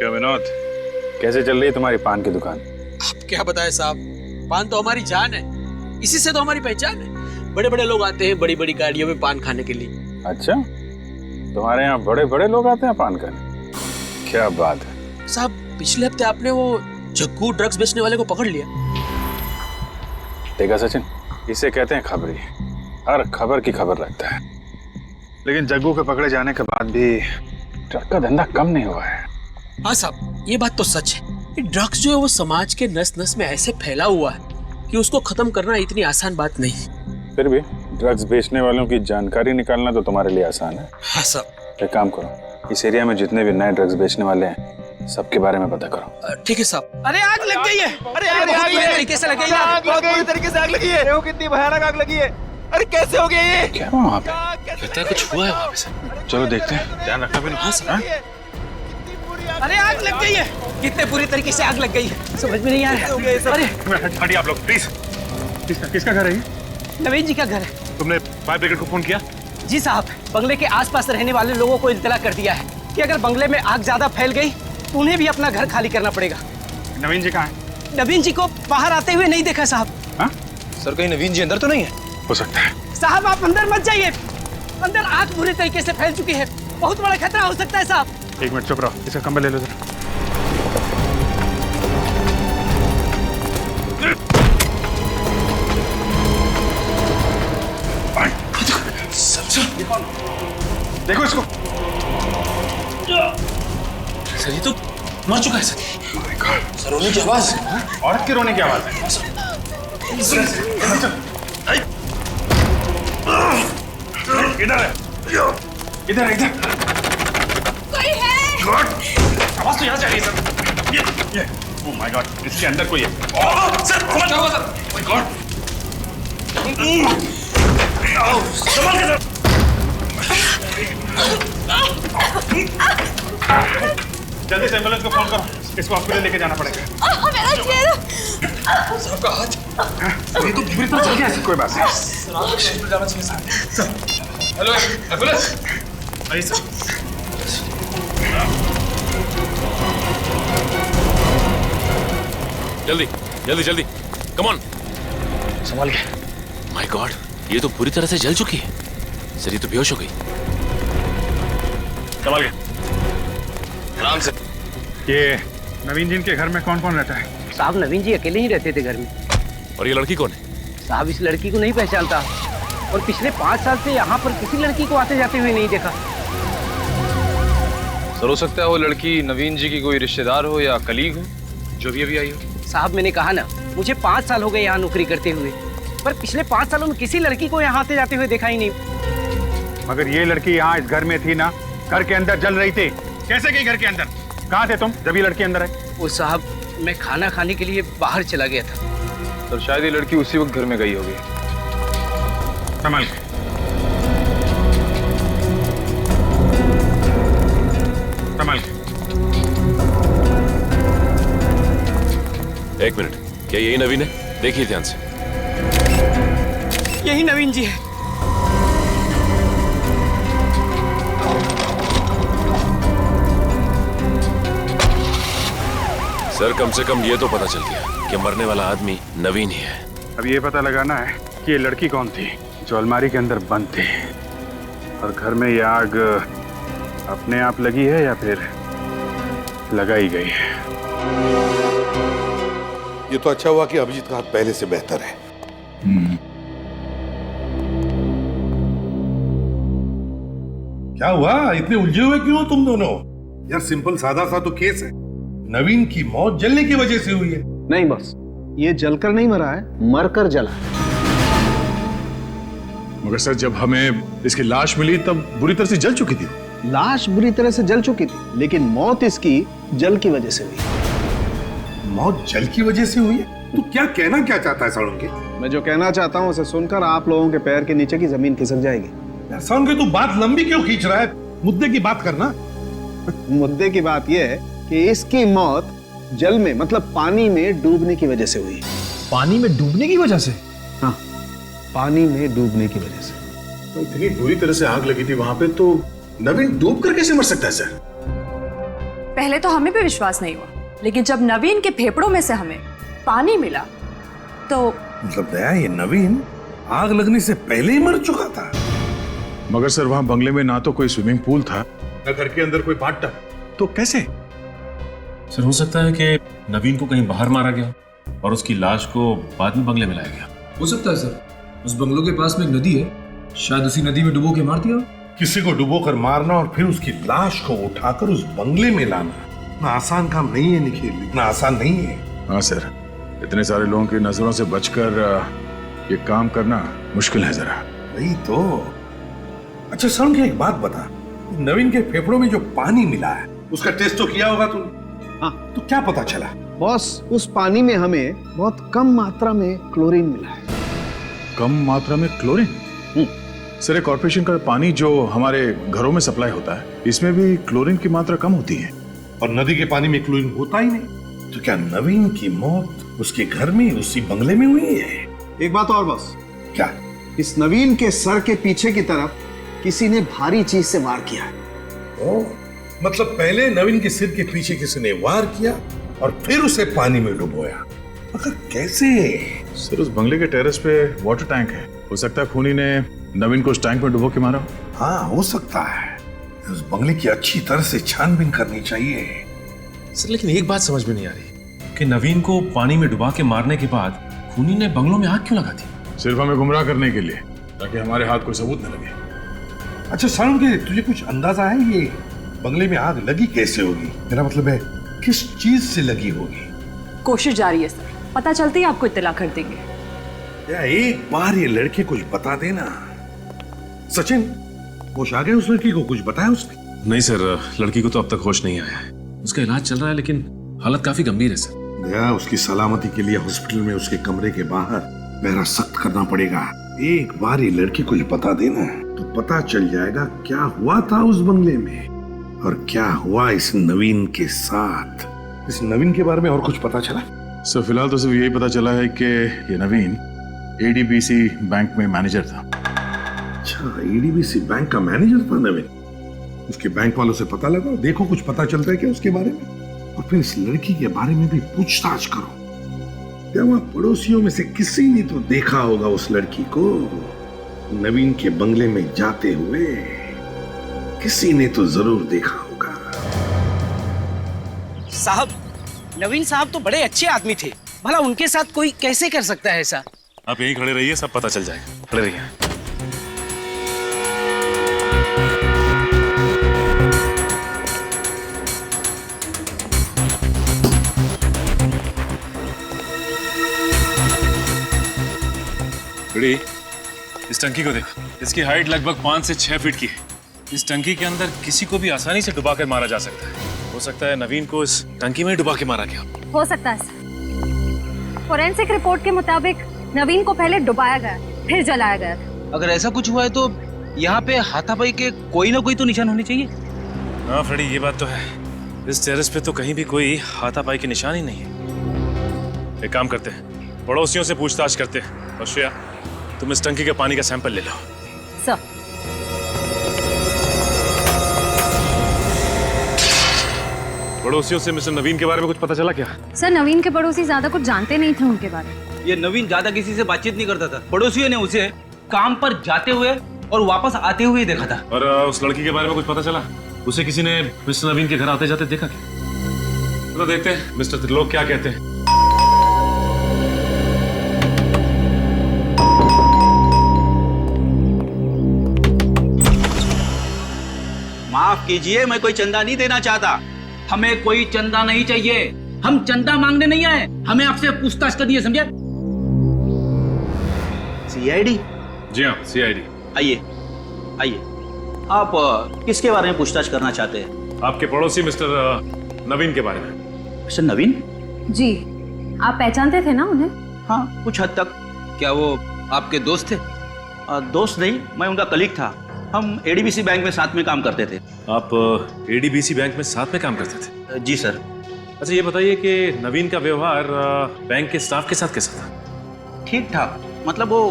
क्या विनोद, कैसे चल रही है तुम्हारी पान की दुकान? अब क्या बताएं साहब, पान तो हमारी जान है, इसी से तो हमारी पहचान है। बड़े बड़े लोग आते हैं बड़ी बड़ी गाड़ियों में पान खाने के लिए। अच्छा, तुम्हारे यहाँ बड़े बड़े लोग आते हैं पान खाने? क्या बात है साहब, पिछले हफ्ते आपने वो जग्गू ड्रग्स बेचने वाले को पकड़ लिया। देखा सचिन, इसे कहते हैं खबरी। हर खबर की खबर रखता है। लेकिन जग्गू के पकड़े जाने के बाद भी ट्रक का धंधा कम नहीं हुआ है। हाँ साहब, ये बात तो सच है। ये ड्रग्स जो है वो समाज के नस नस में ऐसे फैला हुआ है कि उसको खत्म करना इतनी आसान बात नहीं। फिर भी ड्रग्स बेचने वालों की जानकारी निकालना तो तुम्हारे लिए आसान है। हाँ साहब। एक काम करो, इस एरिया में जितने भी नए ड्रग्स बेचने वाले हैं सबके बारे में पता करो। ठीक है साहब। अरे आग लग गई है। अरे आग बुरी तरीके से लग गई है। बहुत बुरी तरीके से आग लगी है। देखो कितनी भयानक आग लगी है। अरे कैसे हो गया ये? क्या हुआ वहाँ पे? लगता है कुछ हुआ है वहाँ पे सर। चलो देखते हैं, ध्यान रखना भी। हाँ सर। अरे आग लग गई है। कितने बुरी तरीके से आग लग गई है, समझ में नहीं आ रहा है। अरे हटिए आप लोग प्लीज। किसका घर है ये? नवीन जी का घर है। तुमने फायर ब्रिगेड को फोन किया? जी साहब, बंगले के आसपास रहने वाले लोगों को इत्तला कर दिया है कि अगर बंगले में आग ज्यादा फैल गई तो उन्हें भी अपना घर खाली करना पड़ेगा। नवीन जी कहाँ है? नवीन जी को बाहर आते हुए नहीं देखा साहब। हाँ? सर कहीं नवीन जी अंदर तो नहीं है? हो सकता है। साहब आप अंदर मत जाइए, अंदर आग बुरी तरीके से फैल चुकी है, बहुत बड़ा खतरा हो सकता है साहब। एक मिनट चुप रहो, इसका कंबल ले लो जरा। देखो इसको। सर ये तो मर चुका है सर। सर रोने की आवाज। औरत के रोने की आवाज है। इधर है, इधर इधर। कोई है? आवाज तो यहाँ से आ रही है सर। ये ओह माय गॉड, इसके अंदर कोई है। सर क्या हुआ सर? My God. संभाल के सर। जल्दी से एम्बुलेंस को फोन करो, इसको हॉस्पिटल लेके जाना पड़ेगा। मेरा चेहरा। सबका हाथ। ये तो पूरी तरह चल गया है। कोई बात नहीं। सर आपको हॉस्पिटल जाना चाहिए सर। Hello ambulance. आइए सर। जल्दी जल्दी जल्दी, कम ऑन। संभाल के। माय गॉड, ये तो पूरी तरह से जल चुकी है। सर ये तो बेहोश हो गई। संभाल के। आराम से। ये नवीन जी के घर में कौन कौन रहता है? साहब नवीन जी अकेले ही रहते थे घर में। और ये लड़की कौन है? साहब इस लड़की को नहीं पहचानता और पिछले 5 साल से यहाँ पर किसी लड़की को आते जाते हुए नहीं देखा। सर हो सकता है वो लड़की नवीन जी की कोई रिश्तेदार हो या कलीग हो जो भी अभी आई हो। साहब मैंने कहा ना, मुझे 5 साल हो गए यहाँ नौकरी करते हुए, पर पिछले 5 सालों में किसी लड़की को यहाँ आते जाते हुए देखा ही नहीं। मगर ये लड़की यहाँ इस घर में थी ना, घर के अंदर जल रही थी। कैसे गई घर के अंदर? कहाँ थे तुम जब ये लड़की अंदर आई? वो साहब मैं खाना खाने के लिए बाहर चला गया था। सर शायद ये लड़की उसी वक्त घर में गई होगी। संभाल के। संभाल के। एक मिनट, क्या यही नवीन है? देखिए ध्यान से। यही नवीन जी है। सर कम से कम ये तो पता चल गया कि मरने वाला आदमी नवीन ही है। अब ये पता लगाना है कि ये लड़की कौन थी जो अलमारी के अंदर बंद थी, और घर में ये आग अपने आप लगी है या फिर लगाई गई है। ये तो अच्छा हुआ कि अभिजीत का हाथ पहले से बेहतर है। क्या हुआ, इतने उलझे हुए क्यों तुम दोनों? यार सिंपल सादा सा तो केस है। नवीन की मौत जलने की वजह से हुई है। नहीं बॉस, ये जलकर नहीं मरा है, मरकर जला। मगर सर जब हमें इसकी लाश मिली तब बुरी तरह से जल चुकी थी। लाश बुरी तरह से जल चुकी थी, लेकिन मौत इसकी जल की वजह से हुई। मौत जल की वजह से हुई है? तो क्या कहना क्या चाहता है साळुंके? मैं जो कहना चाहता हूँ उसे सुनकर आप लोगों के पैर के नीचे की जमीन खिसक जाएगी। यार साळुंके तू बात लंबी क्यों खींच रहा है? मुद्दे की बात करना। मुद्दे की बात यह है कि इसकी मौत जल में मतलब पानी में डूबने की वजह से हुई। पानी में डूबने की वजह से? हाँ, पानी में डूबने की वजह से। तो इतनी बुरी तरह से आग लगी थी वहां पे, तो नवीन डूब कर कैसे मर सकता है सर? पहले तो हमें भी विश्वास नहीं हुआ, लेकिन जब नवीन के फेफड़ों में से हमें पानी मिला तो मतलब दया, ये नवीन आग लगने से पहले ही मर चुका था। मगर सर वहां बंगले में ना तो कोई स्विमिंग पूल था, न घर के अंदर कोई बाथटब। तो कैसे? सर हो सकता है कि नवीन को कहीं बाहर मारा गया और उसकी लाश को बाद में बंगले में लाया गया। हो सकता है सर, उस बंगलों के पास में एक नदी है, शायद उसी नदी में डुबो के मार दिया। किसी को डुबोकर मारना और फिर उसकी लाश को उठाकर उस बंगले में लाना इतना आसान काम नहीं है निखिल, इतना आसान नहीं है। हाँ सर, इतने सारे लोगों की नजरों से बचकर ये काम करना मुश्किल है जरा। वही तो। अच्छा सर, एक बात बता, नवीन के फेफड़ों में जो पानी मिला है उसका टेस्ट तो किया होगा तूने? हाँ। तो क्या पता चला? बॉस, उस पानी में हमें बहुत कम मात्रा में क्लोरीन मिला है। कम मात्रा में क्लोरीन? सर, ये कॉर्पोरेशन का पानी जो हमारे घरों में सप्लाई होता है, इसमें भी क्लोरीन की मात्रा कम होती है। और नदी के पानी में क्लोरीन होता ही नहीं। तो क्या नवीन की मौत उसके घर में उसी बंगले में हुई है? एक बात और बॉस। क्या? इस नवीन के सर के पीछे की तरफ किसी ने भारी चीज से वार किया है। ओ, मतलब पहले नवीन के सिर के पीछे किसी ने वार किया और फिर उसे पानी में डुबोया। मगर कैसे? सर, उस बंगले के टेरेस पे वाटर टैंक है, हो सकता है खूनी ने नवीन को उस टैंक में डुबो के मारा। हाँ, हो सकता है। उस बंगले की अच्छी तरह से छानबीन करनी चाहिए। सर लेकिन एक बात समझ में नहीं आ रही कि नवीन को पानी में डुबा के मारने के बाद खूनी ने बंगलों में आग क्यों लगा दी? सिर्फ हमें गुमराह करने के लिए, ताकि हमारे हाथ कोई सबूत न लगे। अच्छा सारुण, तुझे कुछ अंदाजा है ये बंगले में आग लगी कैसे होगी? मेरा मतलब है किस चीज से लगी होगी? कोशिश जारी है सर, पता चलते ही आपको इत्तला कर देंगे। या एक बार ये लड़के कुछ बता देना। सचिन, होश आ गए उस लड़की को? कुछ बताया उसने? नहीं सर, लड़की को तो अब तक होश नहीं आया है। उसका इलाज चल रहा है लेकिन हालत काफी गंभीर है सर। दया, उसकी सलामती के लिए हॉस्पिटल में उसके कमरे के बाहर पहरा सख्त करना पड़ेगा। एक बार ये लड़की कुछ बता देना तो पता चल जाएगा क्या हुआ था उस बंगले में और क्या हुआ इस नवीन के साथ। इस नवीन के बारे में और कुछ पता चला? सर फिलहाल तो सिर्फ यही पता चला है कि ये नवीन ADBC बैंक में मैनेजर था। अच्छा, ADBC बैंक का मैनेजर था नवीन। उसके बैंक वालों से पता लगा, देखो कुछ पता चलता है क्या उसके बारे में, और फिर इस लड़की के बारे में भी पूछताछ करो। क्या वहां पड़ोसियों में से किसी ने तो देखा होगा उस लड़की को नवीन के बंगले में जाते हुए? किसी ने तो जरूर देखा होगा। साहब, नवीन साहब तो बड़े अच्छे आदमी थे, भला उनके साथ कोई कैसे कर सकता है ऐसा? आप यहीं खड़े रहिए, सब पता चल जाएगा। खड़े रहिए। बड़ी, इस टंकी को देखो, इसकी हाइट लगभग 5 से 6 फीट की है। इस टंकी के अंदर किसी को भी आसानी से डुबा कर मारा जा सकता है। हो सकता है नवीन को इस टंकी में ही डुबा के मारा गया। हो सकता है सर। फोरेंसिक रिपोर्ट के मुताबिक नवीन को पहले डुबाया गया, फिर जलाया गया था। अगर ऐसा कुछ हुआ है तो यहाँ पे हाथापाई के कोई ना कोई तो निशान होने चाहिए। हाँ फ्रेडी, ये बात तो है। इस टेरेस पे तो कहीं भी कोई हाथापाई के निशान ही नहीं है। एक काम करते हैं, पड़ोसियों से पूछताछ करते हैं। और श्रेया, तुम इस टंकी के पानी का सैंपल ले लो। सर, पड़ोसियों से मिस्टर नवीन के बारे में कुछ पता चला क्या? सर नवीन के पड़ोसी ज्यादा कुछ जानते नहीं थे उनके बारे में। ये नवीन ज्यादा किसी से बातचीत नहीं करता था। पड़ोसियों ने उसे काम पर जाते हुए और वापस आते हुए देखा था। और उस लड़की के बारे में कुछ पता चला? उसे किसी ने मिस्टर नवीन के घर आते जाते देखा क्या? तो देखते हैं मिस्टर त्रिलोक क्या कहते हैं। माफ कीजिए, मैं कोई चंदा नहीं देना चाहता। हमें कोई चंदा नहीं चाहिए। हम चंदा मांगने नहीं आए, हमें आपसे पूछताछ करनी है, समझे? CID? जी हाँ, CID। आइए आइए। आप किसके बारे में पूछताछ करना चाहते हैं? आपके पड़ोसी मिस्टर नवीन के बारे में। मिस्टर नवीन? जी, आप पहचानते थे ना उन्हें? हाँ, कुछ हद तक। क्या वो आपके दोस्त थे? दोस्त नहीं, मैं उनका कलीग था। हम ADBC बैंक में साथ में काम करते थे। आप ADBC बैंक में साथ में काम करते थे? जी सर। अच्छा ये बताइए कि नवीन का व्यवहार बैंक के स्टाफ के साथ कैसा था? ठीक ठाक, मतलब वो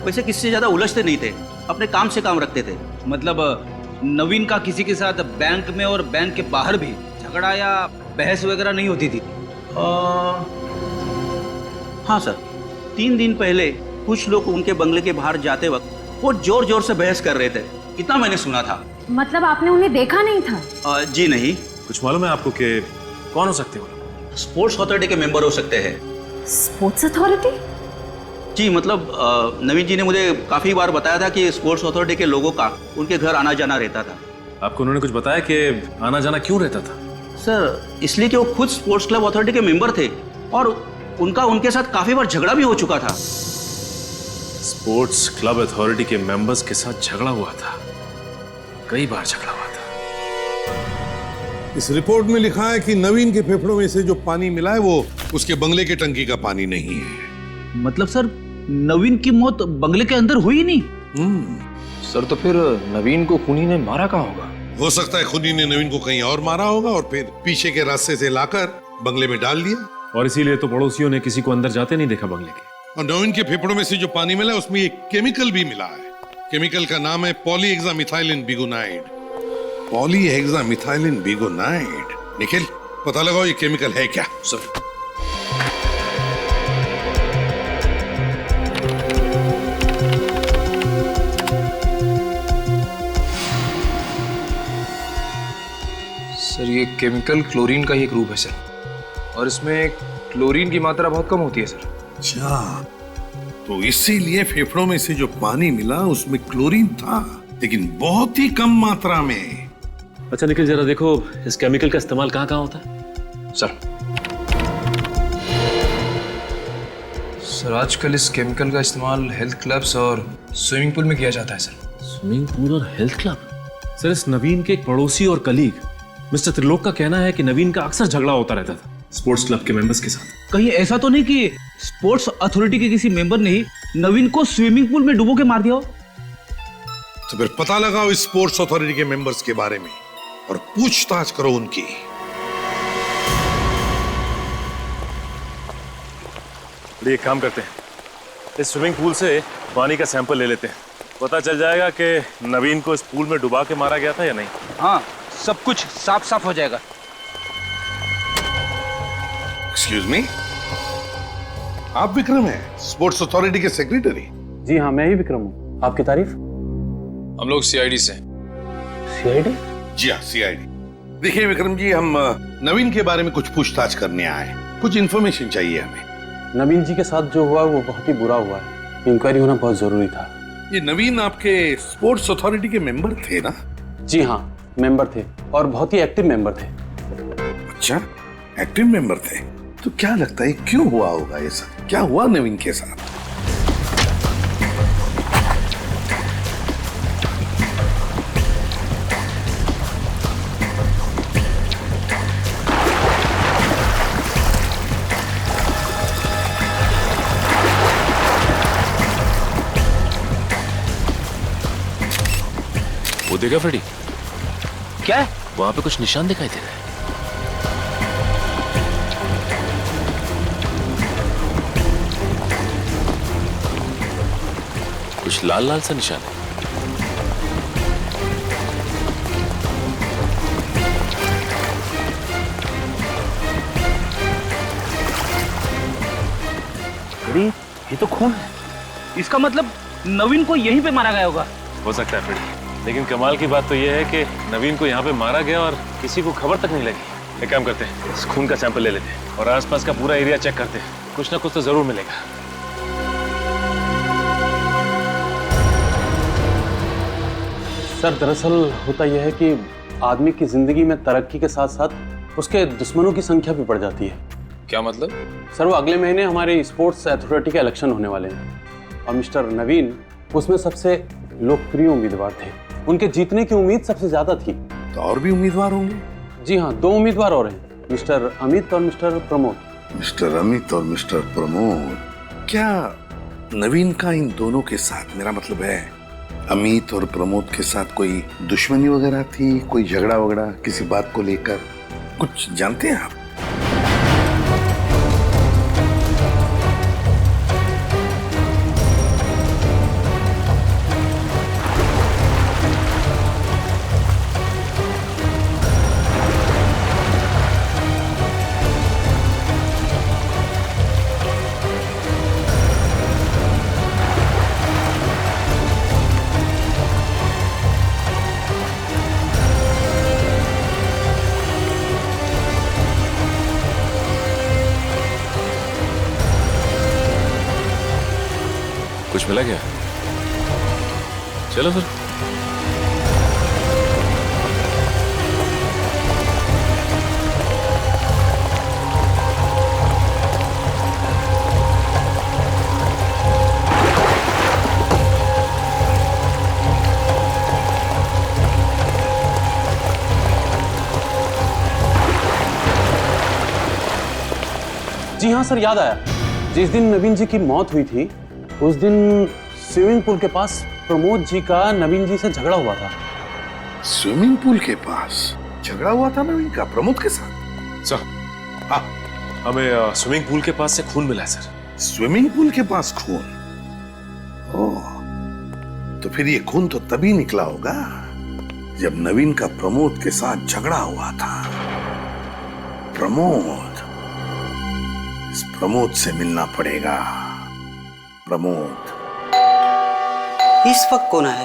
वैसे किसी से ज्यादा उलझते नहीं थे, अपने काम से काम रखते थे। मतलब नवीन का किसी के साथ बैंक में और बैंक के बाहर भी झगड़ा या बहस वगैरह नहीं होती थी? हाँ सर, 3 दिन पहले कुछ लोग उनके बंगले के बाहर जाते वक्त वो जोर जोर से बहस कर रहे थे, इतना मैंने सुना था। मतलब आपने उन्हें देखा नहीं था? जी नहीं। कुछ मालूम है आपको कि कौन हो सकते हो? स्पोर्ट्स अथॉरिटी के मेंबर हो सकते हैं। Sports authority? जी मतलब नवीन जी ने मुझे काफी बार बताया था कि स्पोर्ट्स अथॉरिटी के लोगों का उनके घर आना जाना रहता था। आपको उन्होंने कुछ बताया कि आना जाना क्यों रहता था? सर इसलिए कि वो खुद स्पोर्ट्स क्लब अथॉरिटी के मेंबर थे और उनका उनके साथ काफी बार झगड़ा भी हो चुका था। स्पोर्ट्स क्लब अथॉरिटी के मेंबर्स के साथ झगड़ा हुआ था? कई बार झगड़ा हुआ था। इस रिपोर्ट में लिखा है कि नवीन के फेफड़ों में से जो पानी मिला है वो उसके बंगले के टंकी का पानी नहीं है। मतलब सर नवीन की मौत बंगले के अंदर हुई नहीं? सर तो फिर नवीन को खूनी ने मारा कहाँ होगा? हो सकता है खूनी ने नवीन को कहीं और मारा होगा और फिर पीछे के रास्ते से लाकर बंगले में डाल दिया। और इसीलिए तो पड़ोसियों ने किसी को अंदर जाते नहीं देखा बंगले के। और नवीन के फेफड़ों में से जो पानी मिला उसमें एक केमिकल भी मिला है। केमिकल का नाम है पॉलीहेक्सामिथाइलिन बिगोनाइड। पॉलीहेक्सामिथाइलिन बिगोनाइड। निखिल पता लगाओ ये केमिकल है क्या? सर ये केमिकल क्लोरीन का ही एक रूप है सर, और इसमें क्लोरीन की मात्रा बहुत कम होती है सर। अच्छा, तो इसीलिए फेफड़ों में से जो पानी मिला उसमें क्लोरीन था, लेकिन बहुत ही कम मात्रा में। अच्छा निखिल जरा देखो इस केमिकल का इस्तेमाल कहाँ कहाँ होता है? सर आजकल इस केमिकल का इस्तेमाल हेल्थ क्लब्स और स्विमिंग पूल में किया जाता है सर। स्विमिंग पूल और हेल्थ क्लब? सर इस नवीन के एक पड़ोसी और कलीग मिस्टर त्रिलोक का कहना है कि नवीन का अक्सर झगड़ा होता रहता था स्पोर्ट्स क्लब के मेंबर्स के साथ। कहीं ऐसा तो नहीं कि स्पोर्ट्स अथॉरिटी के किसी मेंबर ने ही नवीन को स्विमिंग पूल में डुबो के मार दिया हो? तो फिर पता लगाओ इस स्पोर्ट्स अथॉरिटी के मेंबर्स के बारे में और पूछताछ करो उनकी। एक काम करते हैं, इस स्विमिंग पूल से पानी का सैंपल ले लेते हैं, पता चल जाएगा कि नवीन को इस पूल में डुबा के मारा गया था या नहीं। हाँ, सब कुछ साफ साफ हो जाएगा। एक्सक्यूज मी, आप विक्रम हैं, स्पोर्ट्स अथॉरिटी के सेक्रेटरी? जी हाँ, मैं ही विक्रम हूँ। आपकी तारीफ? हम लोग सीआईडी से। सीआईडी? जी हाँ, सीआईडी। देखिए विक्रम जी, हम नवीन के बारे में कुछ पूछताछ करने आए, कुछ इन्फॉर्मेशन चाहिए हमें। नवीन जी के साथ जो हुआ वो बहुत ही बुरा हुआ है, इंक्वायरी होना बहुत जरूरी था। ये नवीन आपके स्पोर्ट्स अथॉरिटी के मेंबर थे ना? जी हाँ, मेंबर थे और बहुत ही एक्टिव मेंबर थे। अच्छा, एक्टिव मेंबर थे। तो क्या लगता है क्यों हुआ होगा ये सब? क्या हुआ नवीन के साथ? वो देखा फ्रेडी? क्या है? वहां पे कुछ निशान दिखाई दे रहा है। कुछ लाल लाल सा निशान है। फ्रेडी, ये तो खून है। इसका मतलब नवीन को यहीं पे मारा गया होगा। हो सकता है फ्रेडी, लेकिन कमाल की बात तो यह है कि नवीन को यहाँ पे मारा गया और किसी को खबर तक नहीं लगी। एक काम करते हैं, इस खून का सैंपल ले लेते हैं और आसपास का पूरा एरिया चेक करते हैं, कुछ ना कुछ तो जरूर मिलेगा। सर दरअसल होता यह है कि आदमी की जिंदगी में तरक्की के साथ साथ उसके दुश्मनों की संख्या भी बढ़ जाती है। क्या मतलब? सर वो अगले महीने हमारे स्पोर्ट्स अथॉरिटी के इलेक्शन होने वाले हैं और मिस्टर नवीन उसमें सबसे लोकप्रिय उम्मीदवार थे। उनके जीतने की उम्मीद सबसे ज्यादा थी। तो और भी उम्मीदवार होंगे? जी हाँ, 2 उम्मीदवार और हैं, मिस्टर अमित और मिस्टर प्रमोद। मिस्टर अमित और मिस्टर प्रमोद। क्या नवीन का इन दोनों के साथ, मेरा मतलब है अमित और प्रमोद के साथ, कोई दुश्मनी वगैरह थी? कोई झगड़ा वगड़ा किसी बात को लेकर कुछ जानते हैं आप? कुछ मिला क्या? चलो फिर। जी हाँ सर, याद आया। जिस दिन नवीन जी की मौत हुई थी उस दिन स्विमिंग पूल के पास प्रमोद जी का नवीन जी से झगड़ा हुआ था। स्विमिंग पूल के पास झगड़ा हुआ था नवीन का प्रमोद के साथ? सर, हाँ, हमें स्विमिंग पूल के पास से खून मिला है सर। स्विमिंग पूल के पास खून? ओह, तो फिर ये खून तो तभी निकला होगा जब नवीन का प्रमोद के साथ झगड़ा हुआ था। प्रमोद, इस प्रमोद से मिलना पड़ेगा। प्रमोद। इस वक्त कौन आया?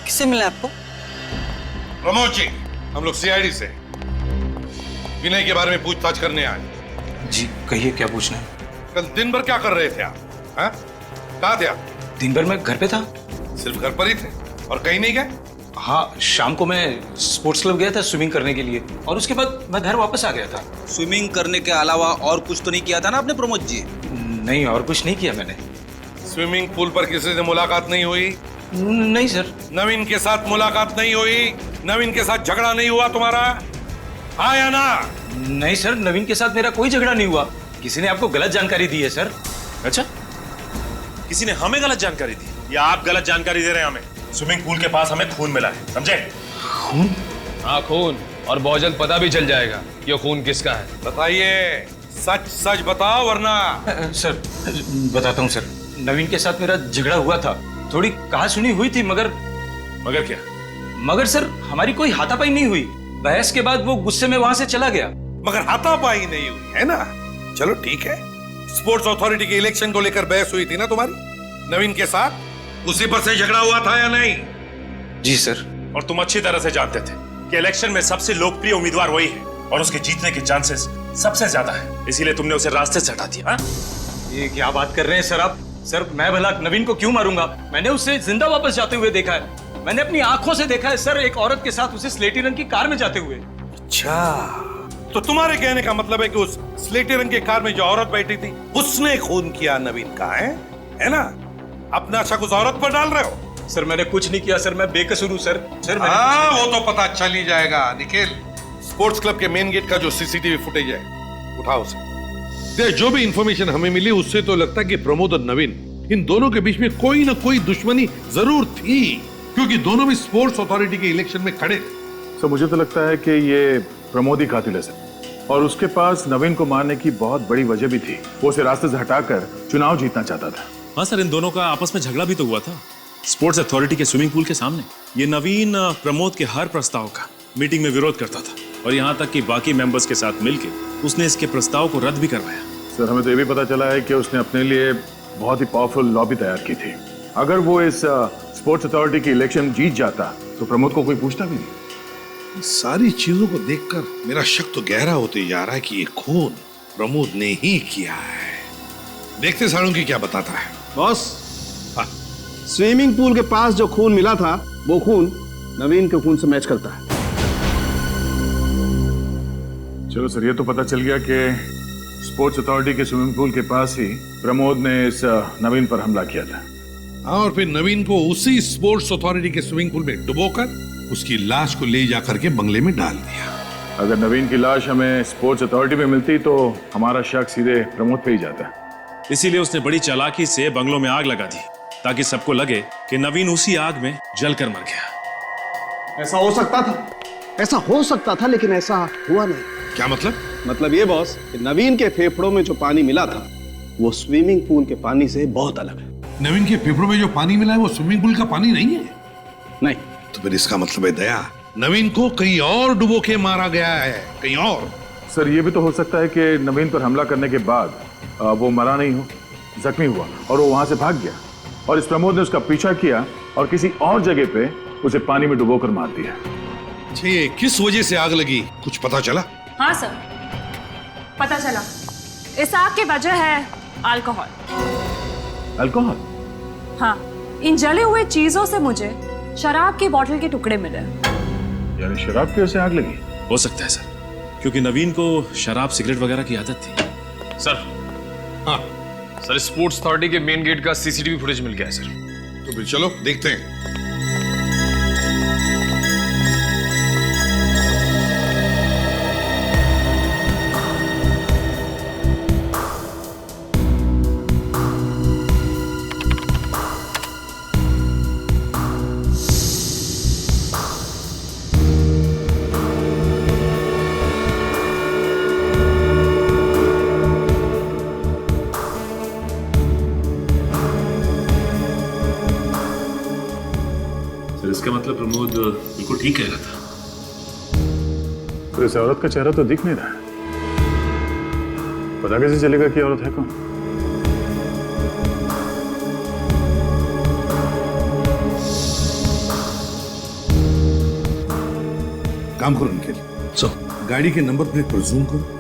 किससे मिला आपको? प्रमोद जी, हम लोग सीआईडी से विनय के बारे में पूछताछ करने आए। जी कहिए, क्या पूछना है? कल दिन भर क्या कर रहे थे आप? हाँ? कहाँ थे आप? दिन भर मैं घर पे था। सिर्फ घर पर ही थे और कहीं नहीं गए? हाँ, शाम को मैं स्पोर्ट्स क्लब गया था स्विमिंग करने के लिए और उसके बाद मैं घर वापस आ गया था। स्विमिंग करने के अलावा और कुछ तो नहीं किया था ना आपने प्रमोद जी? नहीं, और कुछ नहीं किया मैंने। स्विमिंग पूल पर किसी से मुलाकात नहीं हुई? नहीं सर। नवीन के साथ मुलाकात नहीं हुई? नवीन के साथ झगड़ा नहीं हुआ तुम्हारा? हाँ या ना? नहीं सर, नवीन के साथ मेरा कोई झगड़ा नहीं हुआ। किसी ने आपको गलत जानकारी दी है सर। अच्छा, किसी ने हमें गलत जानकारी दी या आप गलत जानकारी दे रहे हैं हमें? स्विमिंग पूल के पास हमें खून मिला है, समझे? खून? हाँ खून, और बहुत जल्द पता भी चल जाएगा कि ये खून किसका है। बताइए, सच सच बताओ वरना। सर बताता हूँ सर, नवीन के साथ मेरा झगड़ा हुआ था। थोड़ी कहासुनी हुई थी मगर क्या? मगर सर हमारी कोई हाथापाई नहीं हुई। बहस के बाद वो गुस्से में वहां से चला गया। मगर हाथापाई नहीं हुई है ना? चलो ठीक है। स्पोर्ट्स अथॉरिटी के इलेक्शन को लेकर बहस हुई थी ना तुम्हारी नवीन के साथ? उसी पर से झगड़ा हुआ था या नहीं? जी सर। और तुम अच्छी तरह से जानते थे कि इलेक्शन में सबसे लोकप्रिय उम्मीदवार वही है और उसके जीतने के चांसेस सबसे ज्यादा है, इसीलिए तुमने उसे रास्ते से हटा दिया। ये क्या बात कर रहे हैं सर आप? सर मैं भला नवीन को क्यों मारूंगा? मैंने उसे जिंदा वापस जाते हुए देखा है। मैंने अपनी आंखों से देखा है सर, एक औरत के साथ उसे स्लेटी रंग की कार में जाते हुए। अच्छा, तो तुम्हारे कहने का मतलब है कि उस स्लेटी रंग की कार में जो औरत बैठी थी उसने खून किया नवीन का, है ना? अपना शक उस औरत पर डाल रहे हो? सर मैंने कुछ नहीं किया सर, मैं बेकसूर हूँ सर। सर हाँ, वो तो पता चल ही जाएगा। निखिल, स्पोर्ट्स क्लब के मेन गेट का जो सीसीटीवी फुटेज है उठाओ उसे। देख, जो भी इंफॉर्मेशन हमें मिली उससे तो लगता है कि प्रमोद और नवीन, इन दोनों के बीच में कोई ना कोई दुश्मनी जरूर थी, क्योंकि दोनों भी स्पोर्ट्स अथॉरिटी के इलेक्शन में खड़े थे। सर मुझे तो लगता है कि ये प्रमोद ही कातिल है सर, और उसके पास नवीन को मारने की बहुत बड़ी वजह भी थी। वो उसे रास्ते से हटाकर चुनाव जीतना चाहता था। हाँ सर, इन दोनों का आपस में झगड़ा भी तो हुआ था स्पोर्ट्स अथॉरिटी के स्विमिंग पूल के सामने। ये नवीन प्रमोद के हर प्रस्ताव का मीटिंग में विरोध करता था और यहाँ तक कि बाकी मेंबर्स के साथ मिलकर उसने इसके प्रस्ताव को रद्द भी करवाया। सर हमें तो ये भी पता चला है कि उसने अपने लिए बहुत ही पावरफुल लॉबी तैयार की थी। अगर वो इस स्पोर्ट्स अथॉरिटी की इलेक्शन जीत जाता तो प्रमोद को कोई पूछता भी नहीं। सारी चीजों को देखकर मेरा शक तो गहरा होते जा रहा है कि ये खून प्रमोद ने ही किया है। देखते सालुंकी क्या बताता है। बॉस, स्विमिंग पूल के पास जो खून मिला था वो खून नवीन के खून से मैच करता है। चलो सर, ये तो पता चल गया कि स्पोर्ट्स अथॉरिटी के स्विमिंग पूल के पास ही प्रमोद ने इस नवीन पर हमला किया था। हाँ, और फिर नवीन को उसी स्पोर्ट्स अथॉरिटी के स्विमिंग पूल में डुबोकर उसकी लाश को ले जाकर के बंगले में डाल दिया। अगर नवीन की लाश हमें स्पोर्ट्स अथॉरिटी में मिलती तो हमारा शक सीधे प्रमोद पे ही जाता। इसीलिए उसने बड़ी चालाकी से बंगलों में आग लगा दी ताकि सबको लगे कि नवीन उसी आग में जलकर मर गया। ऐसा हो सकता था, ऐसा हो सकता था, लेकिन ऐसा हुआ नहीं। क्या मतलब? मतलब ये बॉस कि नवीन के फेफड़ों में जो पानी मिला था वो स्विमिंग पूल के पानी से बहुत अलग है। नवीन के फेफड़ों में जो पानी मिला है वो स्विमिंग पूल का पानी नहीं है? नहीं। तो फिर इसका मतलब है दया, नवीन को कहीं और डुबो के मारा गया है, कहीं और। सर ये भी तो हो सकता है कि नवीन पर हमला करने के बाद वो मरा नहीं हो, जख्मी हुआ और वो वहां से भाग गया और इस प्रमोद ने उसका पीछा किया और किसी और जगह पे उसे पानी में डुबोकर मार दिया। किस वजह से आग लगी, कुछ पता चला? हाँ सर, पता चला। इस आग की वजह है अल्कोहल। अल्कोहल? हाँ, इन जले हुए चीजों से मुझे शराब की बोतल के टुकड़े मिले। यानी शराब की वजह से आग लगी? हो सकता है सर, क्योंकि नवीन को शराब सिगरेट वगैरह की आदत थी। सर, हाँ सर, स्पोर्ट्स अथॉरिटी के मेन गेट का सीसीटीवी फुटेज मिल गया है सर। तो फिर चलो देखते हैं। इसका मतलब प्रमोद बिल्कुल ठीक कह रहा था। तो इस औरत का चेहरा तो दिख नहीं रहा है, पता कैसे चलेगा कि औरत है कौन? काम करो निखिल, गाड़ी के नंबर प्लेट पर जूम करो।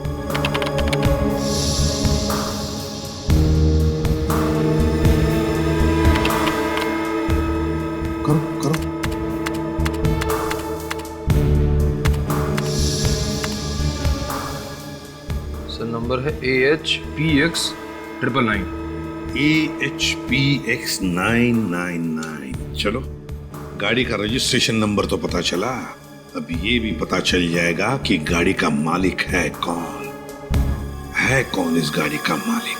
नंबर है AHPX999। AHPX999। चलो, गाड़ी का रजिस्ट्रेशन नंबर तो पता चला, अब ये भी पता चल जाएगा कि गाड़ी का मालिक है कौन। है कौन इस गाड़ी का मालिक?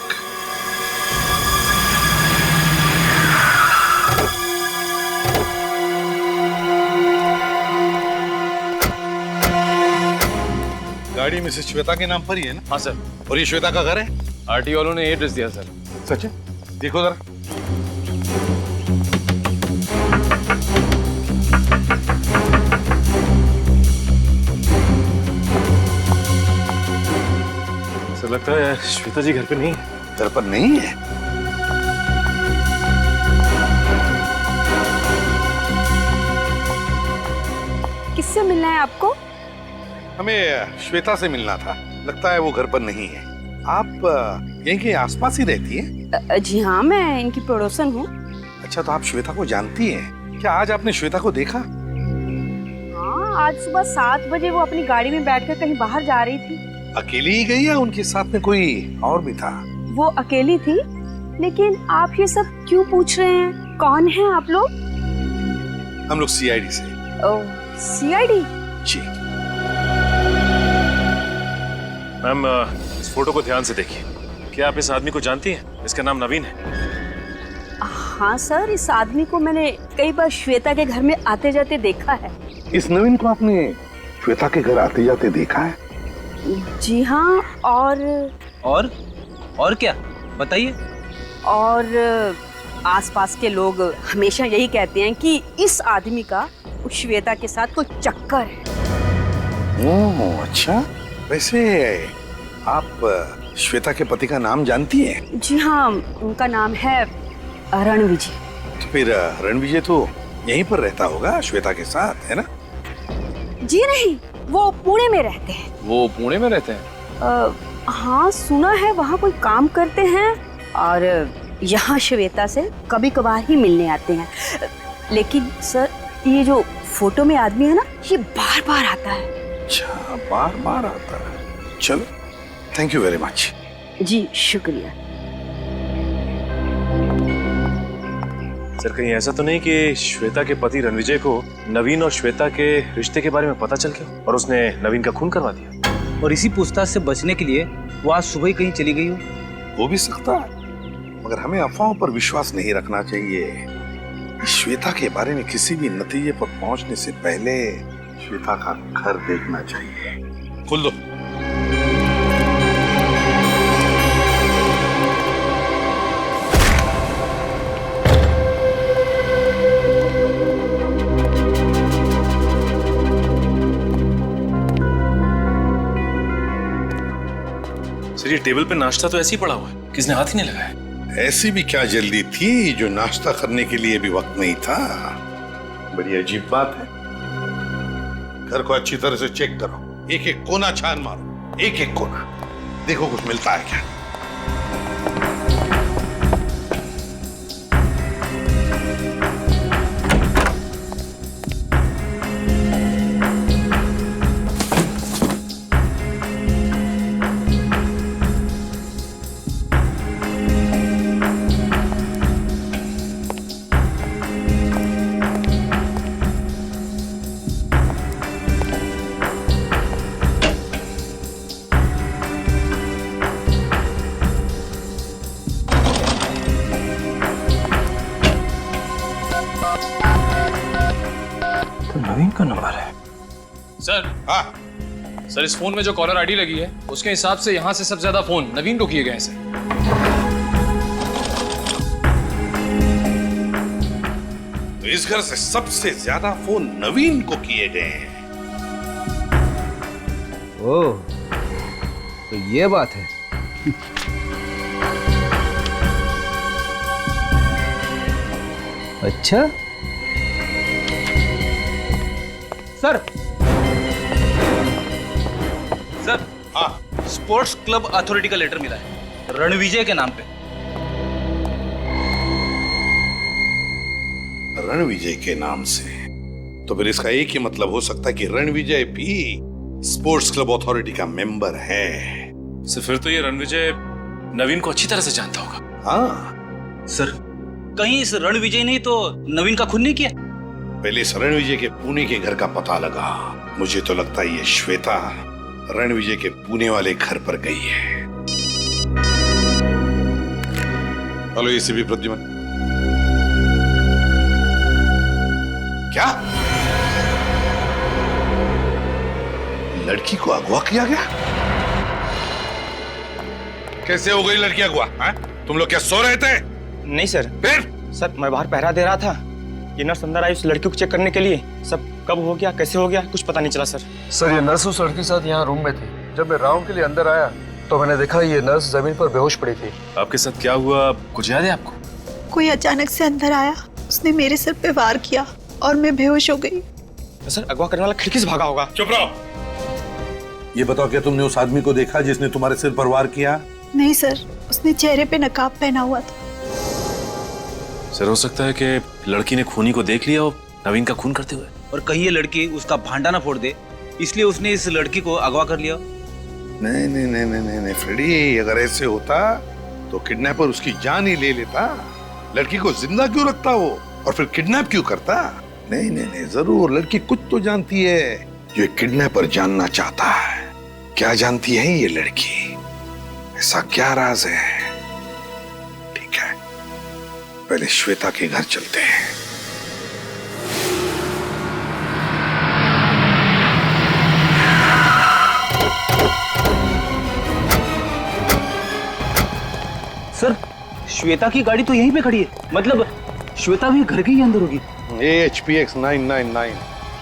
गाड़ी मिसेस श्वेता के नाम पर ही है ना? हाँ सर। और ये श्वेता का घर है? आरटी वालों ने एड्रेस दिया सर। सच है? देखो जरा। सर लगता है श्वेता जी घर पे नहीं है। घर पर नहीं है? किससे मिलना है आपको? हमें श्वेता से मिलना था, लगता है वो घर पर नहीं है। आप यहीं के आसपास ही रहती हैं? जी हाँ, मैं इनकी पड़ोसन हूँ। अच्छा, तो आप श्वेता को जानती हैं? क्या आज आपने श्वेता को देखा? हाँ, आज सुबह 7 बजे वो अपनी गाड़ी में बैठकर कहीं बाहर जा रही थी। अकेली ही गई या उनके साथ में कोई और भी था? वो अकेली थी, लेकिन आप ये सब क्यों पूछ रहे हैं? कौन है आप लोग? हम लोग CID से। ओह, CID? जी। मैम, इस फोटो को ध्यान से देखिए। क्या आप इस आदमी को जानती हैं? इसका नाम नवीन है। हाँ सर, इस आदमी को मैंने कई बार श्वेता के घर में आते जाते देखा है। इस नवीन को आपने श्वेता के घर आते जाते देखा है? जी हाँ, और क्या बताइए? और आसपास के लोग हमेशा यही कहते हैं कि इस आदमी का श्वेता के साथ कोई चक्कर है। ओह अच्छा, वैसे आप श्वेता के पति का नाम जानती हैं? जी हाँ, उनका नाम है रणविजय। तो फिर रणविजय तो यहीं पर रहता होगा श्वेता के साथ, है ना? जी नहीं, वो पुणे में रहते हैं। वो पुणे में रहते हैं? हाँ, सुना है वहाँ कोई काम करते हैं और यहाँ श्वेता से कभी कभार ही मिलने आते हैं। लेकिन सर, ये जो फोटो में आदमी है ना, ये बार बार आता है। अच्छा, बार बार आता है। चलो, थैंक यू वेरी मच। जी शुक्रिया। सर, कहीं ऐसा तो नहीं कि श्वेता के पति रणविजय को नवीन और श्वेता के रिश्ते के बारे में पता चल गया और उसने नवीन का खून करवा दिया? और इसी पूछताछ से बचने के लिए वो आज सुबह ही कहीं चली गई हो? हो भी सकता है, मगर हमें अफवाहों पर विश्वास नहीं रखना चाहिए। श्वेता के बारे में किसी भी नतीजे पर पहुंचने से पहले श्वेता का घर देखना चाहिए। खोल दो। सर, ये टेबल पे नाश्ता तो ऐसे ही पड़ा हुआ है, किसने हाथ ही नहीं लगाया। ऐसी भी क्या जल्दी थी जो नाश्ता करने के लिए भी वक्त नहीं था? बड़ी अजीब बात है। घर को अच्छी तरह से चेक करो, एक एक कोना छान मारो, एक एक कोना, देखो कुछ मिलता है क्या। नवीन का नंबर है। सर हाँ सर इस फोन में जो कॉलर आईडी लगी है उसके हिसाब से यहाँ से सबसे ज्यादा फोन नवीन को किए गए हैं सर। तो इस घर से सबसे ज्यादा फोन नवीन को किए गए हैं। ओह, तो ये बात है। अच्छा सर सर हाँ स्पोर्ट्स क्लब अथॉरिटी का लेटर मिला है रणविजय के नाम पे। रणविजय के नाम से? तो फिर इसका एक ही मतलब हो सकता है कि रणविजय भी स्पोर्ट्स क्लब अथॉरिटी का मेंबर है। सर फिर तो ये रणविजय नवीन को अच्छी तरह से जानता होगा। हाँ सर कहीं इस रणविजय ने तो नवीन का खून नहीं किया? पहले इस रणविजय के पुणे के घर का पता लगा। मुझे तो लगता है ये श्वेता रणविजय के पुणे वाले घर पर गई है। Hello ACP Pradyuman. क्या लड़की को अगवा किया गया? कैसे हो गई लड़की अगवा? तुम लोग क्या सो रहे थे? नहीं सर। फिर? सर मैं बाहर पहरा दे रहा था, ये नर्स अंदर आई उस लड़की को चेक करने के लिए। सब कब हो गया कैसे हो गया कुछ पता नहीं चला सर। सर ये नर्स उस लड़की के साथ यहाँ रूम में थी। जब मैं राउंड के लिए अंदर आया तो मैंने देखा ये नर्स जमीन पर बेहोश पड़ी थी। आपके साथ क्या हुआ कुछ याद है आपको? कोई अचानक से अंदर आया, उसने मेरे सर पे वार किया और मैं बेहोश हो गई। सर अगवा करने वाला खिड़की से भागा होगा। चुप रहो। ये बताओ क्या तुमने उस आदमी को देखा जिसने तुम्हारे सिर पर वार किया? नहीं सर, उसने चेहरे पे नकाब पहना हुआ था। सर हो सकता है कि लड़की ने खूनी को देख लिया हो नवीन का खून करते हुए। और कहीं ये लड़की उसका भांडा ना फोड़ दे इसलिए उसने इस लड़की को अगवा कर लिया। नहीं नहीं नहीं नहीं नहीं, नहीं फ्रेडी, अगर ऐसे होता तो किडनैपर उसकी जान ही ले लेता। लड़की को जिंदा क्यों रखता वो और फिर किडनैप क्यों करता? नहीं नहीं नहीं, जरूर लड़की कुछ तो जानती है जो किडनैपर जानना चाहता है। क्या जानती है ये लड़की? ऐसा क्या राज है? ठीक है, पहले श्वेता के घर चलते हैं। सर श्वेता की गाड़ी तो यहीं पे खड़ी है, मतलब श्वेता भी घर के ही अंदर होगी। HPX 999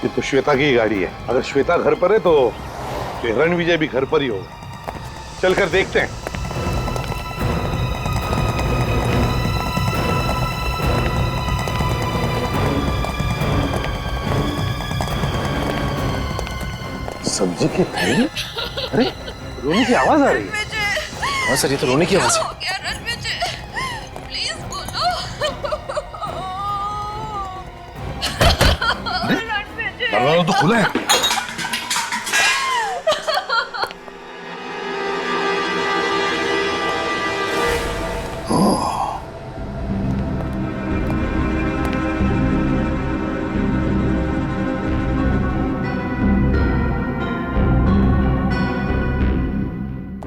ये तो श्वेता की गाड़ी है। अगर श्वेता घर पर है तो रणविजय भी घर पर ही होगा। चलकर देखते हैं। सब्जी के थैले? अरे रोने की आवाज आ रही है। हाँ सर ये तो रोने की आवाज है। दरवाजा तो खुला है।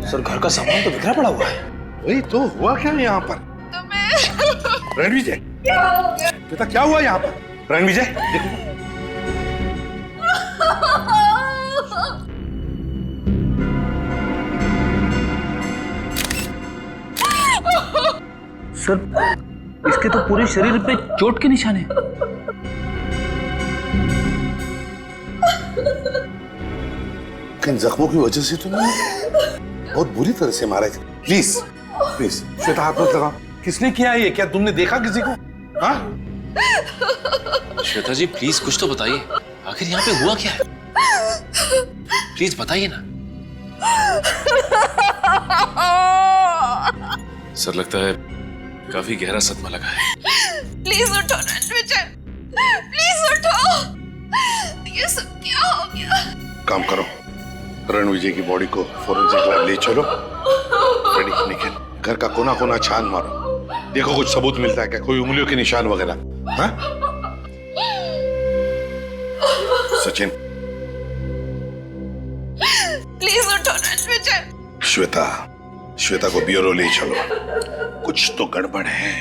सर घर का सामान तो बिखरा पड़ा हुआ है। वही तो हुआ क्या यहाँ पर? रणविजय बेटा क्या हुआ यहाँ पर? रणविजय देखो। सर इसके तो पूरे शरीर पे चोट के निशान हैं। किन जख्मों की वजह से तुमने बहुत बुरी तरह से मारा है। प्लीज प्लीज श्वेता हाथ मत लगाओ। किसने किया ये? क्या तुमने देखा किसी को? हाँ श्वेता जी प्लीज कुछ तो बताइए, आखिर यहाँ पे हुआ क्या है? प्लीज बताइए ना। सर लगता है काफी गहरा सदमा लगा है। प्लीज उठो रणविजय, प्लीज उठो। ये सब क्या हो गया? काम करो, रणविजय की बॉडी को फोरेंसिक लैब ले चलो। रेडी निखिल, घर का कोना कोना छान मारो, देखो कुछ सबूत मिलता है क्या, कोई उंगलियों के निशान वगैरह। हाँ सचिन प्लीज उठो रणविजय। श्वेता, श्वेता को ब्यूरो ले चलो। कुछ तो गड़बड़ है,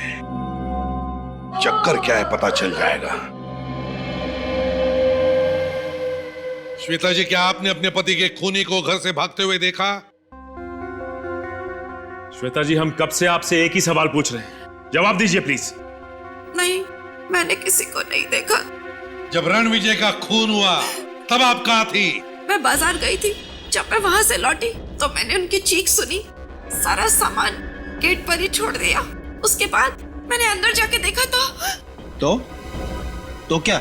चक्कर क्या है पता चल जाएगा। श्वेता जी, क्या आपने अपने पति के खूनी को घर से भागते हुए देखा? श्वेता जी, हम कब से आपसे एक ही सवाल पूछ रहे हैं, जवाब दीजिए प्लीज। नहीं, मैंने किसी को नहीं देखा। जब रणविजय का खून हुआ तब आप कहाँ थी? मैं बाजार गई थी। जब मैं वहाँ से लौटी तो मैंने उनकी चीख सुनी। सारा सामान गेट पर ही छोड़ दिया। उसके बाद मैंने अंदर जाके देखा तो क्या?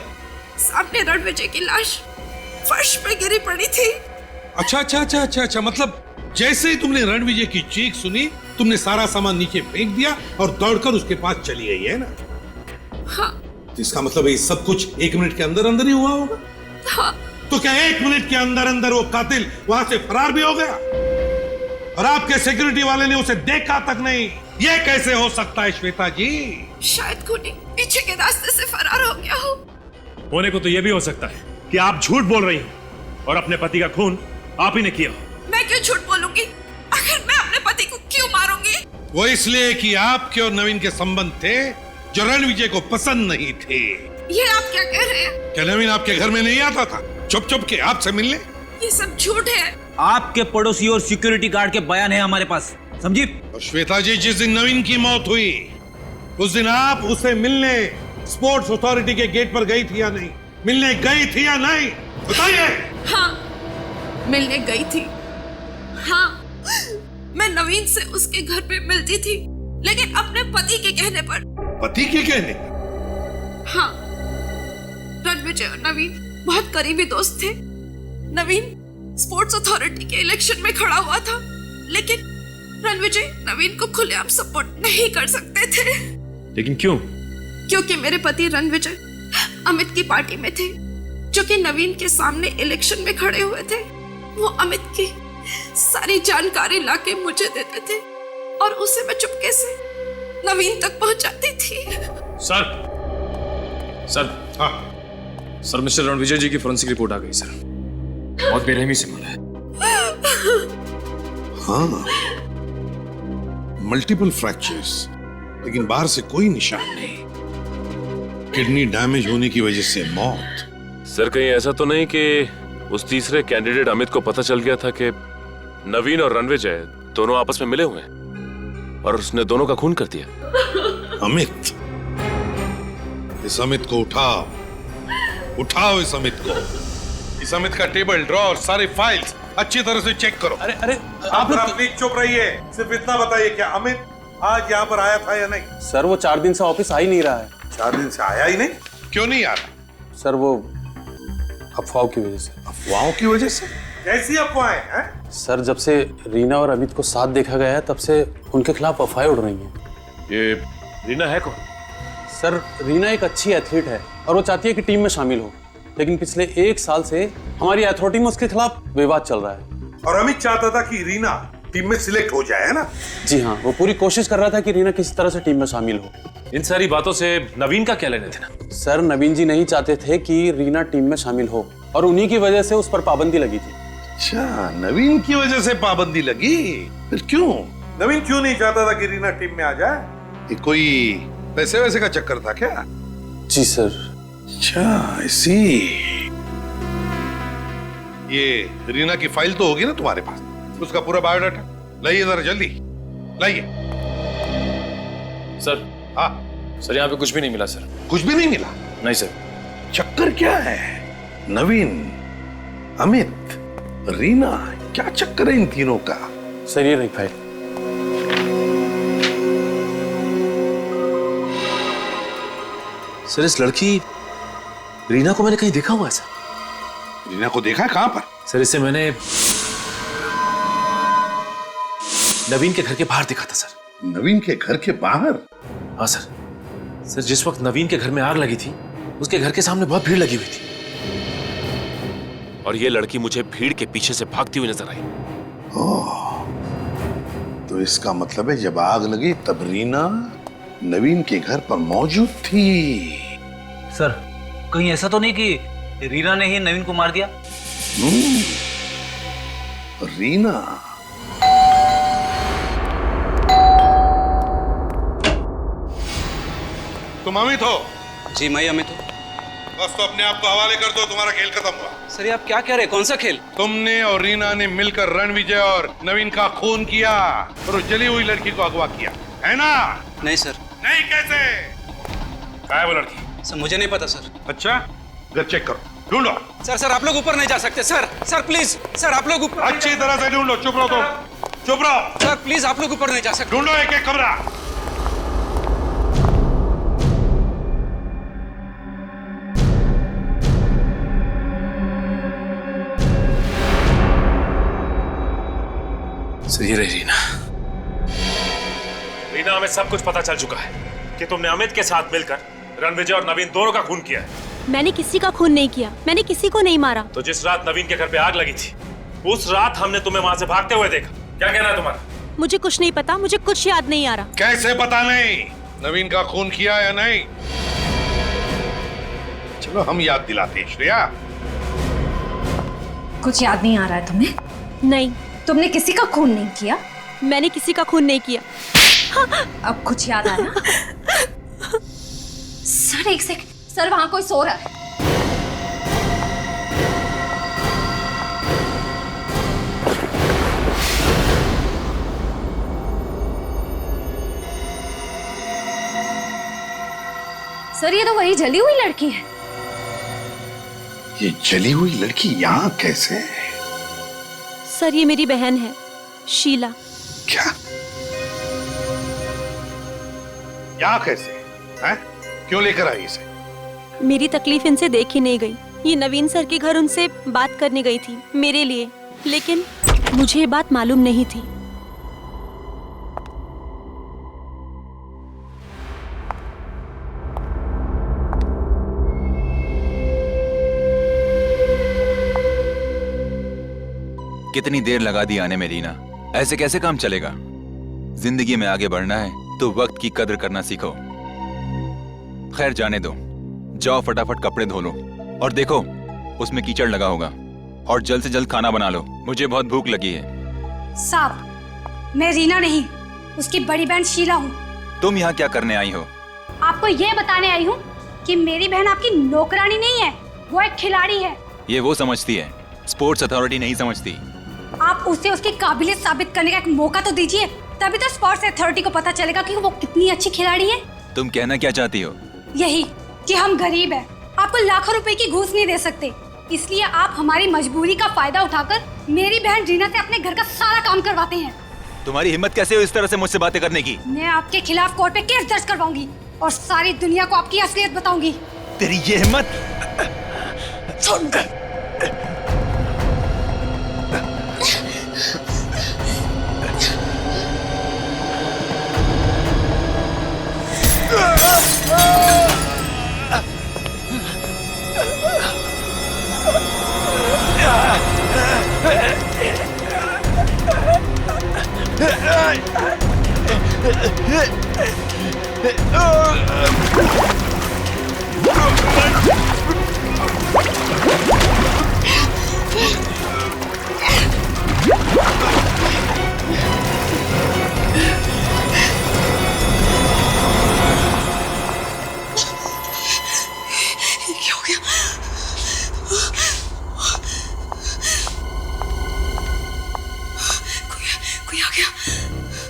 सामने रणविजय की लाश फर्श पे गिरी पड़ी थी। अच्छा, मतलब जैसे ही तुमने रणविजय की चीख सुनी, तुमने सारा सामान नीचे फेंक दिया और दौड़कर उसके पास चली गई, है ना? हाँ। तो इसका मतलब ये सब कुछ 1 मिनट के अंदर अंदर ही हुआ होगा? हाँ। तो क्या 1 मिनट के अंदर अंदर वो कातिल वहां से फरार भी हो गया और आपके सिक्योरिटी वाले ने उसे देखा तक नहीं? ये कैसे हो सकता है श्वेता जी? शायद खूनी पीछे के रास्ते से फरार हो गया हो। होने को तो यह भी हो सकता है कि आप झूठ बोल रही हो और अपने पति का खून आप ही ने किया हो। मैं क्यों झूठ बोलूंगी? आखिर मैं अपने पति को क्यों मारूंगी? वो इसलिए कि आपके और नवीन के संबंध थे जो रणविजय को पसंद नहीं थे। ये आप क्या कह रहे हैं? क्या नवीन आपके घर में नहीं आता था चुप के आपसे मिलने? ये सब झूठ है। आपके पड़ोसी और सिक्योरिटी गार्ड के बयान है हमारे पास, समझी? और श्वेता जी, जिस दिन नवीन की मौत हुई उस दिन आप उसे मिलने स्पोर्ट्स अथॉरिटी के गेट पर गई थी या नहीं? मिलने गई थी या नहीं, बताइए। हाँ, मिलने गई थी। हाँ, मैं नवीन से उसके घर पे मिलती थी, लेकिन अपने पति के कहने पर। पति के कहने? हाँ, रणविजय और नवीन बहुत करीबी दोस्त थे। नवीन स्पोर्ट्स अथॉरिटी के इलेक्शन में खड़ा हुआ था, लेकिन रणविजय नवीन को खुलेआम सपोर्ट नहीं कर सकते थे। लेकिन क्यों? क्योंकि मेरे पति रणविजय अमित की पार्टी में थे, जो कि नवीन के सामने इलेक्शन में खड़े हुए थे। वो अमित की सारी जानकारी लाके मुझे देते थे और उसे मैं चुपके से नवीन तक पहुंचाती थी। सर, हाँ सर, मिस्टर रणविजय जी की फोरेंसिक रिपोर्ट आ गई सर। बहुत बेरहमी से मरा है। हाँ, मल्टीपल फ्रैक्चर्स, लेकिन बाहर से कोई निशान नहीं। किडनी डैमेज होने की वजह से मौत। सर, कहीं ऐसा तो नहीं कि उस तीसरे कैंडिडेट अमित को पता चल गया था कि नवीन और रणविजय दोनों आपस में मिले हुए हैं और उसने दोनों का खून कर दिया? अमित, इस अमित को उठाओ इस अमित को। इस अमित का टेबल, ड्रॉर, सारे फाइल्स अच्छी तरह से चेक करो। अरे आप प्लीज चुप रहिए। सिर्फ इतना बताइए, क्या अमित आज यहाँ पर आया था या नहीं? सर, वो 4 दिन से ऑफिस आ ही नहीं रहा है। 4 दिन से आया ही नहीं? क्यों नहीं आ रहा? सर, वो अफवाहों की वजह से। अफवाहों की वजह से? कैसी अफवाहें हैं? सर, जब से रीना और अमित को साथ देखा गया है तब से उनके खिलाफ अफवाहें उड़ रही हैं। ये रीना है कौन? सर, रीना एक अच्छी एथलीट है और वो चाहती है कि टीम में शामिल हो, लेकिन पिछले 1 साल से हमारी अथॉरिटी में उसके खिलाफ विवाद चल रहा है। और अमित चाहता था कि रीना टीम में सिलेक्ट हो जाए, है ना? जी हाँ, वो पूरी कोशिश कर रहा था कि रीना किसी तरह से टीम में शामिल हो। इन सारी बातों से नवीन का क्या लेना देना? सर, नवीन जी नहीं चाहते थे कि रीना टीम में शामिल हो और उन्हीं की वजह से उस पर पाबंदी लगी थी। अच्छा, नवीन की वजह से पाबंदी लगी? फिर क्यों? नवीन क्यों नहीं चाहता था कि रीना टीम में आ जाए? ये कोई पैसे वैसे का चक्कर था क्या? जी सर। अच्छा, ऐसी। ये रीना की फाइल तो होगी ना तुम्हारे पास, उसका पूरा बायोडाटा लाइए जरा जल्दी लाइए। सर। हाँ सर, यहाँ पे कुछ भी नहीं मिला सर। कुछ भी नहीं मिला? नहीं सर। चक्कर क्या है? नवीन, अमित, रीना, क्या चक्कर है इन तीनों का? सर, ये रही फाइल। सर, इस लड़की रीना को मैंने कहीं देखा हुआ है सर। रीना को देखा है? कहां पर? सर, इसे मैंने नवीन के घर के बाहर देखा था सर। नवीन के घर के बाहर? हाँ सर। सर, जिस वक्त नवीन के घर में आग लगी थी उसके घर के सामने बहुत भीड़ लगी हुई थी और ये लड़की मुझे भीड़ के पीछे से भागती हुई नजर आई। ओह, तो इसका मतलब है जब आग लगी तब रीना नवीन के घर पर मौजूद थी। सर, कहीं ऐसा तो नहीं कि रीना ने ही नवीन को मार दिया? रीना? तुम अमित हो? जी, मैं अमित हूँ। बस तो अपने आप को हवाले कर दो, तुम्हारा खेल खत्म हुआ। सर ये आप क्या कह रहे हैं? कौन सा खेल? तुमने और रीना ने मिलकर रणविजय और नवीन का खून किया और उस जली हुई लड़की को अगवा किया, है ना? नहीं सर। नहीं कैसे? कहाँ है वो लड़की? सर मुझे नहीं पता सर। अच्छा, इधर चेक करो, ढूंढो। सर आप लोग ऊपर नहीं जा सकते सर। सर प्लीज सर, आप लोग ऊपर अच्छी तरह से ढूंढो। चुप रहो तुम, चुप रहो। सर प्लीज, आप लोग ऊपर नहीं जा सकते। ढूंढो एक एक कमरा। सही रही रीना। रीना, हमें सब कुछ पता चल चुका है कि तुमने अमित के साथ मिलकर रणविजय और नवीन दोनों का खून किया है। मैंने किसी का खून नहीं किया, मैंने किसी को नहीं मारा। तो जिस रात नवीन के घर पे आग लगी थी, उस रात हमने तुम्हें वहां से भागते हुए देखा। क्या कहना है तुम्हारा? मुझे कुछ नहीं पता, मुझे कुछ याद नहीं आ रहा। कैसे पता नहीं? नवीन का खून किया या नहीं? चलो हम याद दिलाते हैं। श्रेया, कुछ याद नहीं आ रहा है तुम्हें? नहीं। तुमने किसी का खून नहीं किया? मैंने किसी का खून नहीं किया। अब कुछ याद आया? सर एक सेकंड, सर वहां कोई सो रहा है। सर ये तो वही जली हुई लड़की है। ये जली हुई लड़की यहाँ कैसे? सर ये मेरी बहन है, शीला। क्या? यहाँ कैसे? हैं? क्यों लेकर आई इसे? मेरी तकलीफ इनसे देखी नहीं गई। ये नवीन सर के घर उनसे बात करने गई थी मेरे लिए, लेकिन मुझे ये बात मालूम नहीं थी। कितनी देर लगा दी आने में रीना, ऐसे कैसे काम चलेगा? जिंदगी में आगे बढ़ना है तो वक्त की कदर करना सीखो। खैर जाने दो, जाओ फटाफट कपड़े धो लो और देखो उसमें कीचड़ लगा होगा, और जल्द से जल्द खाना बना लो, मुझे बहुत भूख लगी है। साहब, मैं रीना नहीं, उसकी बड़ी बहन शीला हूँ। तुम यहाँ क्या करने आई हो? आपको ये बताने आई हूँ कि मेरी बहन आपकी नौकरानी नहीं है, वो एक खिलाड़ी है। ये वो समझती है, स्पोर्ट्स अथॉरिटी नहीं समझती। आप उसे उसकी काबिलियत साबित करने का एक मौका तो दीजिए, तभी तो स्पोर्ट्स अथॉरिटी को पता चलेगा कि वो कितनी अच्छी खिलाड़ी है। तुम कहना क्या चाहती हो? यही कि हम गरीब हैं, आपको लाखों रुपए की घूस नहीं दे सकते, इसलिए आप हमारी मजबूरी का फायदा उठाकर मेरी बहन रीना से अपने घर का सारा काम करवाते हैं। तुम्हारी हिम्मत कैसे हो इस तरह से मुझसे बातें करने की? मैं आपके खिलाफ कोर्ट पे केस दर्ज करवाऊंगी और सारी दुनिया को आपकी असलियत बताऊंगी। तेरी ये हिम्मत? छोड़ दे।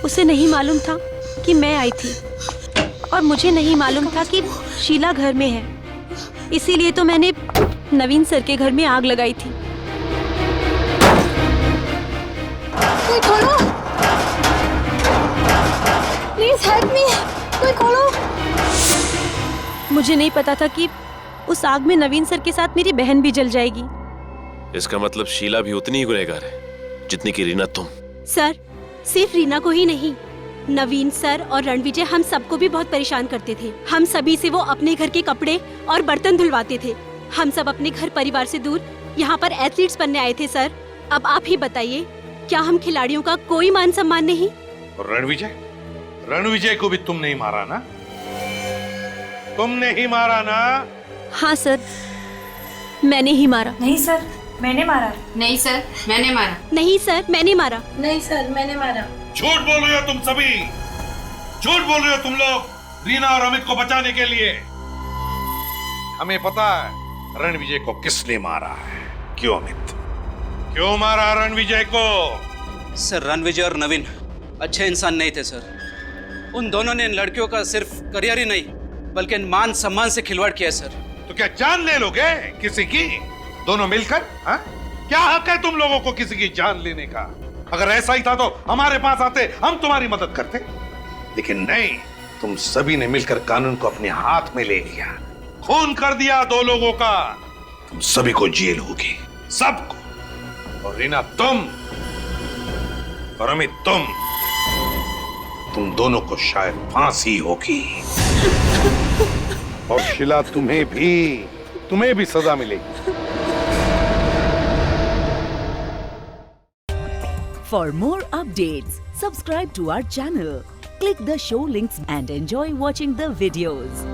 उसे नहीं मालूम था कि मैं आई थी, और मुझे नहीं मालूम था कि शीला घर में है, इसीलिए तो मैंने नवीन सर के घर में आग लगाई थी। कोई खोलो, प्लीज हेल्प मी, कोई खोलो। मुझे नहीं पता था कि उस आग में नवीन सर के साथ मेरी बहन भी जल जाएगी। इसका मतलब शीला भी उतनी ही गुनहगार है जितनी की रीना तुम। सर सिर्फ रीना को ही नहीं, नवीन सर और रणविजय हम सबको भी बहुत परेशान करते थे। हम सभी से वो अपने घर के कपड़े और बर्तन धुलवाते थे। हम सब अपने घर परिवार से दूर यहाँ पर एथलीट्स बनने आए थे। सर अब आप ही बताइए, क्या हम खिलाड़ियों का कोई मान सम्मान नहीं? और रणविजय को भी तुमने ही मारा ना? तुमने ही मारा ना? हाँ सर, मैंने ही मारा। नहीं सर, मैंने मारा। नहीं सर, मैंने मारा। नहीं सर, मैंने मारा। नहीं सर, मैंने मारा। झूठ बोल रहे हो तुम सभी, झूठ बोल रहे हो तुम लोग रीना और अमित को बचाने के लिए। हमें पता है रणविजय को किसने मारा है। क्यों अमित, क्यों मारा रणविजय को? सर रणविजय और नवीन अच्छे इंसान नहीं थे सर। उन दोनों ने इन लड़कियों का सिर्फ करियर ही नहीं बल्कि इन मान सम्मान से खिलवाड़ किया सर। तो क्या जान ले लोगे किसी की दोनों मिलकर? हाँ? क्या हक है तुम लोगों को किसी की जान लेने का? अगर ऐसा ही था तो हमारे पास आते, हम तुम्हारी मदद करते। लेकिन नहीं, तुम सभी ने मिलकर कानून को अपने हाथ में ले लिया, खून कर दिया दो लोगों का। तुम सभी को जेल होगी, सबको। और रीना तुम और अमित तुम दोनों को शायद फांसी होगी। और शिला तुम्हें भी सजा मिलेगी। For more updates, subscribe to our channel, click the show links and enjoy watching the videos.